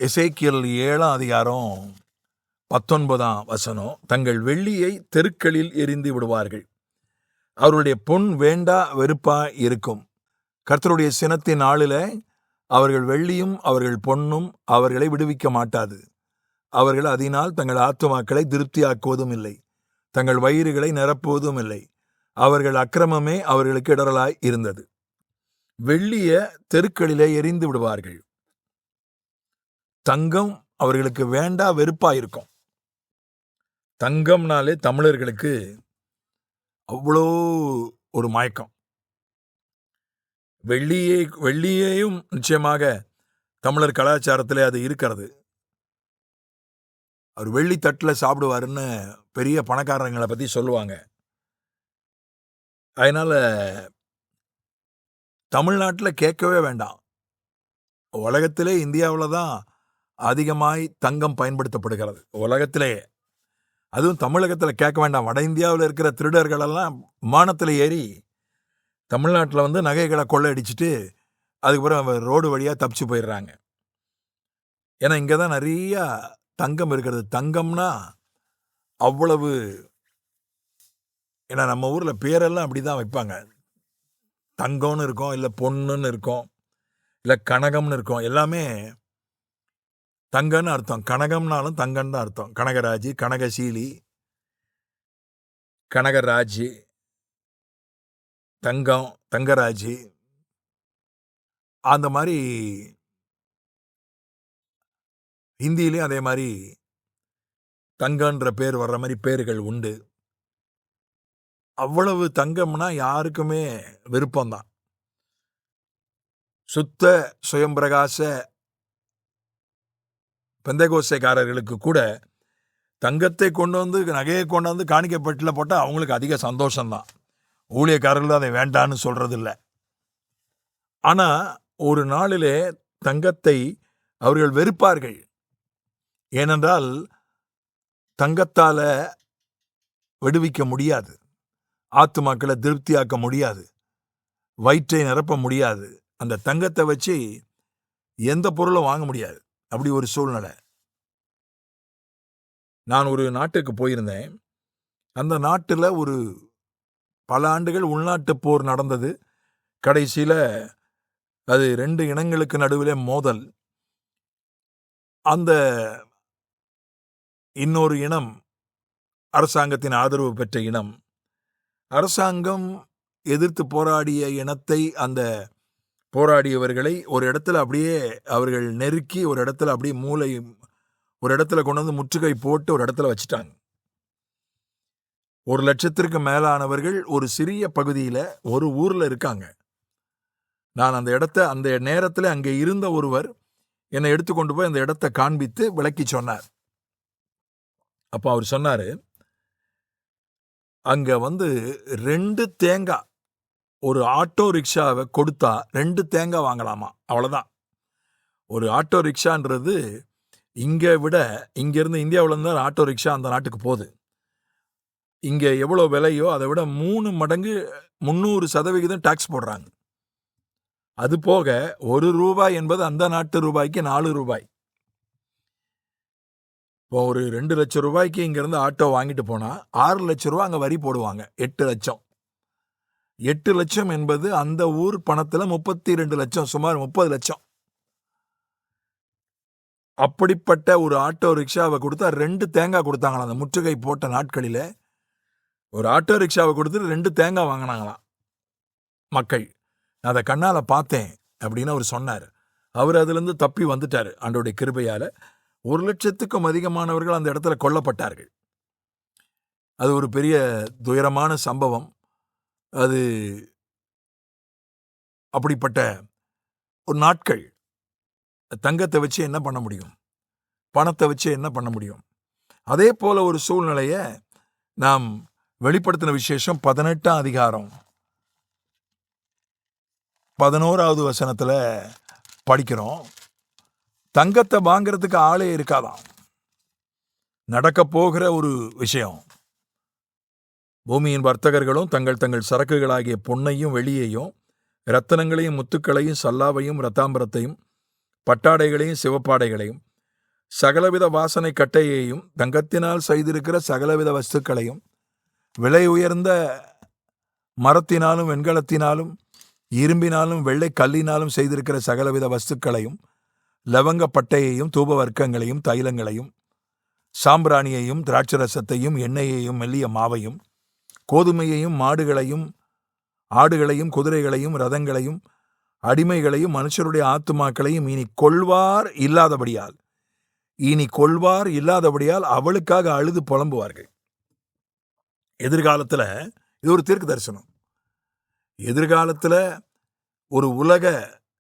எசேக்கியேல் 7ஆம் அதிகாரம் 19ஆம் வசனம். தங்கள் வெள்ளியை தெருக்களில் எறிந்து விடுவார்கள், அவருடைய பொன் வேண்டா வெறுப்பா இருக்கும். கர்த்தருடைய சினத்தின் நாளில் அவர்கள் வெள்ளியும் அவர்கள் பொன்னும் அவர்களை விடுவிக்க மாட்டாது. அவர்கள் அதனால் தங்கள் ஆத்துமாக்களை திருப்தியாக்குவதும் இல்லை, தங்கள் வயிறுகளை நிரப்புவதும் இல்லை. அவர்கள் அக்கிரமமே அவர்களுக்கு இடரலாய் இருந்தது. வெள்ளிய தெருக்களிலே எறிந்து விடுவார்கள். தங்கம் அவர்களுக்கு வேண்டா வெறுப்பா இருக்கும். தங்கம்னாலே தமிழர்களுக்கு அவ்வளோ ஒரு மயக்கம். வெள்ளியையும் நிச்சயமாக தமிழர் கலாச்சாரத்திலே அது இருக்கிறது. அவர் வெள்ளி தட்டில் சாப்பிடுவாருன்னு பெரிய பணக்காரங்களை பற்றி சொல்லுவாங்க. அதனால தமிழ்நாட்டில் கேட்கவே வேண்டாம். உலகத்திலே இந்தியாவில் தான் அதிகமாய் தங்கம் பயன்படுத்தப்படுகிறது உலகத்திலே. அதுவும் தமிழகத்தில் கேட்க வேண்டாம். வட இந்தியாவில் இருக்கிற திருடர்களெல்லாம் விமானத்தில் ஏறி தமிழ்நாட்டில் நகைகளை கொள்ளையடிச்சிட்டு அதுக்கப்புறம் ரோடு வழியாக தப்பிச்சு போயிடுறாங்க. ஏன்னா இங்கே தான் நிறையா தங்கம் இருக்கிறது. தங்கம்னா அவ்வளவு, ஏன்னா நம்ம ஊரில் பேரெல்லாம் அப்படி தான் வைப்பாங்க. தங்கம்னு இருக்கும், இல்லை பொண்ணுன்னு இருக்கும், இல்லை கனகம்னு இருக்கும். எல்லாமே தங்கன்னு அர்த்தம். கனகம்னாலும் தங்கன்னு தான் அர்த்தம். கனகராஜி, கனகசீலி, கனகராஜி, தங்கம், தங்கராஜி, அந்த மாதிரி ஹிந்தியிலையும் அதே மாதிரி தங்கன்ற பேர் வர்ற மாதிரி பேர்கள் உண்டு. அவ்வளவு தங்கம்னா யாருக்குமே விருப்பம்தான். சுத்த சுயம்பிரகாச பெந்தகோசைக்காரர்களுக்கு கூட தங்கத்தை கொண்டு வந்து நகையை கொண்டு வந்து காணிக்கப்பட்டில் போட்டால் அவங்களுக்கு அதிக சந்தோஷம்தான். ஊழியக்காரர்கள் அதை வேண்டான்னு சொல்றது இல்லை. ஆனால் ஒரு நாளிலே தங்கத்தை அவர்கள் வெறுப்பார்கள். ஏனென்றால் தங்கத்தால் விடுவிக்க முடியாது, ஆத்துமாக்களை திருப்தியாக்க முடியாது, வயிற்றை நிரப்ப முடியாது. அந்த தங்கத்தை வச்சு எந்த பொருளும் வாங்க முடியாது. அப்படி ஒரு சூழ்நிலை. நான் ஒரு நாட்டுக்கு போயிருந்தேன். அந்த நாட்டில் ஒரு பல ஆண்டுகள் உள்நாட்டு போர் நடந்தது. கடைசியில் அது 2 இனங்களுக்கு நடுவிலே மோதல். அந்த இன்னொரு இனம் அரசாங்கத்தின் ஆதரவு பெற்ற இனம். அரசாங்கம் எதிர்த்து போராடிய இனத்தை, அந்த போராடியவர்களை ஒரு இடத்துல அப்படியே அவர்கள் நெருக்கி, ஒரு இடத்துல அப்படியே ஒரு இடத்துல கொண்டு வந்து முற்றுகை போட்டு ஒரு இடத்துல வச்சுட்டாங்க. 1,00,000த்திற்கு மேலானவர்கள் ஒரு சிறிய பகுதியில் ஒரு ஊரில் இருக்காங்க. நான் அந்த நேரத்தில் அங்கே இருந்த ஒருவர் என்னை எடுத்துக்கொண்டு போய் அந்த இடத்தை காண்பித்து விளக்கி சொன்னார். அப்போ அவர் சொன்னார், அங்கே 2 தேங்காய், ஒரு ஆட்டோ ரிக்ஷாவை கொடுத்தா 2 தேங்காய் வாங்கலாமா, அவ்வளோதான். ஒரு ஆட்டோ ரிக்ஷான்றது இங்கேருந்து இந்தியாவிலேருந்து ஆட்டோ ரிக்ஷா அந்த நாட்டுக்கு போகுது. இங்கே எவ்வளோ விலையோ அதை விட 3 மடங்கு 300% டாக்ஸ் போடுறாங்க. அது போக ₹1 என்பது அந்த நாட்டு ரூபாய்க்கு ₹4. இப்போ ஒரு 2 லட்சம் ரூபாய்க்கு இங்கேருந்து ஆட்டோ வாங்கிட்டு போனால் 6 லட்சம் ரூபா அங்கே வரி போடுவாங்க. 8 லட்சம். 8 லட்சம் என்பது அந்த ஊர் பணத்தில் 32 லட்சம், சுமார் 30 லட்சம். அப்படிப்பட்ட ஒரு ஆட்டோ ரிக்ஷாவை கொடுத்தா 2 தேங்காய் கொடுத்தாங்களாம். அந்த முற்றுகை போட்ட நாட்களில் ஒரு ஆட்டோ ரிக்ஷாவை கொடுத்துட்டு 2 தேங்காய் வாங்கினாங்களாம் மக்கள். நான் அதை கண்ணால் பார்த்தேன் அப்படின்னு அவர் சொன்னார். அவர் அதுலேருந்து தப்பி வந்துட்டார் ஆண்டவருடைய கிருபையால். 1,00,000க்கும் அதிகமானவர்கள் அந்த இடத்துல கொல்லப்பட்டார்கள். அது ஒரு பெரிய துயரமான சம்பவம். அது அப்படிப்பட்ட ஒரு நாட்கள். தங்கத்தை வச்சு என்ன பண்ண முடியும், பணத்தை வச்சு என்ன பண்ண முடியும்? அதே போல ஒரு சூழ்நிலையை நாம் வெளிப்படுத்தின விசேஷம் 18ஆம் அதிகாரம் 11வது வசனத்தில் படிக்கிறோம். தங்கத்தை வாங்கிறதுக்கு ஆளே இருக்காதாம். நடக்க போகிற ஒரு விஷயம். பூமியின் வர்த்தகர்களும் தங்கள் சரக்குகளாகிய பொன்னையும் வெள்ளியையும் இரத்தனங்களையும் முத்துக்களையும் சல்லாவையும் இரத்தாம்பரத்தையும் பட்டாடைகளையும் சிவப்பாடைகளையும் சகலவித வாசனை கட்டையையும் தங்கத்தினால் செய்திருக்கிற சகலவித வஸ்துக்களையும் விலை உயர்ந்த மரத்தினாலும் வெண்கலத்தினாலும் இரும்பினாலும் வெள்ளை கல்லினாலும் செய்திருக்கிற சகலவித வஸ்துக்களையும் லவங்க பட்டையையும் தூப வர்க்கங்களையும் தைலங்களையும் சாம்பிராணியையும் திராட்சரசத்தையும் எண்ணெயையும் மெல்லிய மாவையும் கோதுமையையும் மாடுகளையும் ஆடுகளையும் குதிரைகளையும் ரதங்களையும் அடிமைகளையும் மனுஷருடைய ஆத்துமாக்களையும் இனி கொள்வார் இல்லாதபடியால் அவளுக்காக அழுது புலம்புவார்கள். எதிர்காலத்தில் இது ஒரு தீர்க்க தரிசனம். எதிர்காலத்தில் ஒரு உலக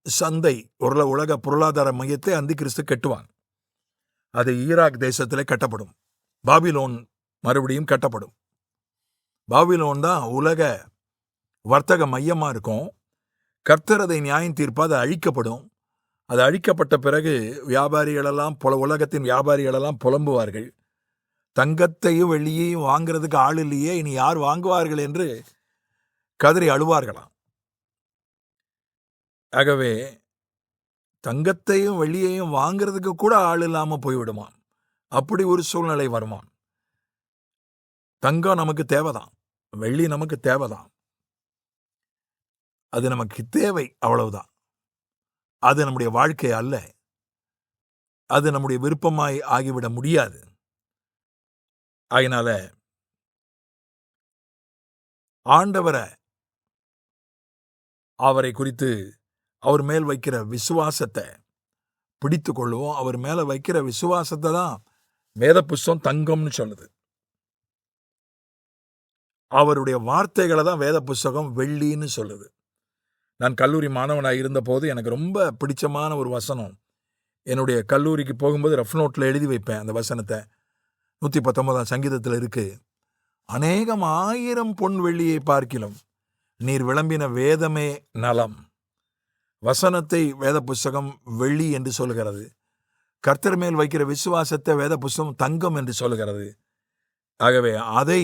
சந்தை, ஒரு உலக பொருளாதார மையத்தை அந்தி கிறிஸ்து கட்டுவான். அது ஈராக் தேசத்தில் கட்டப்படும். பாபிலோன் மறுபடியும் கட்டப்படும். பாபிலோன் தான் உலக வர்த்தக மையமாக இருக்கும். கர்த்தர் அதை நியாயம் தீர்ப்பா, அது அழிக்கப்படும். அது அழிக்கப்பட்ட பிறகு வியாபாரிகளெல்லாம் உலகத்தின் வியாபாரிகளெல்லாம் புலம்புவார்கள். தங்கத்தையும் வெள்ளியையும் வாங்கிறதுக்கு ஆள் இல்லையே, இனி யார் வாங்குவார்கள் என்று கதறி அழுவார்களாம். ஆகவே தங்கத்தையும் வெள்ளியையும் வாங்கிறதுக்கு கூட ஆள் இல்லாமல் போய்விடுமாம். அப்படி ஒரு சூழ்நிலை வருமாம். தங்கம் நமக்கு தேவைதான், வெள்ளி நமக்கு தேவைதான், அது நமக்கு தேவை, அவ்வளவுதான். அது நம்முடைய வாழ்க்கை அல்ல. அது நம்முடைய விருப்பமாய் ஆகிவிட முடியாது. அதனால ஆண்டவரை, அவரை குறித்து அவர் மேல் வைக்கிற விசுவாசத்தை பிடித்து கொள்வோம். அவர் மேல வைக்கிற விசுவாசத்தை தான் வேத புஸ்தகம் தங்கம்னு சொல்லுது. அவருடைய வார்த்தைகளை தான் வேத புஸ்தகம் வெள்ளின்னு சொல்லுது. நான் கல்லூரி மாணவனாக இருந்தபோது எனக்கு ரொம்ப பிடிச்சமான ஒரு வசனம், என்னுடைய கல்லூரிக்கு போகும்போது ரஃப் நோட்டில் எழுதி வைப்பேன். அந்த வசனத்தை 119 சங்கீதத்தில் இருக்கு. அநேகம் 1000 பொன் வெள்ளியை பார்க்கிலும் நீர் விளம்பின வேதமே நலம். வசனத்தை வேத புஸ்தகம் வெள்ளி என்று சொல்கிறது. கர்த்தர் மேல் வைக்கிற விசுவாசத்தை வேத புஸ்தகம் தங்கம் என்று சொல்கிறது. ஆகவே அதை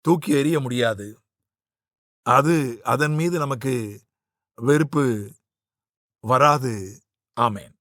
தூக்கி எறிய முடியாது. அதன் மீது நமக்கு வெறுப்பு வராது. ஆமென்.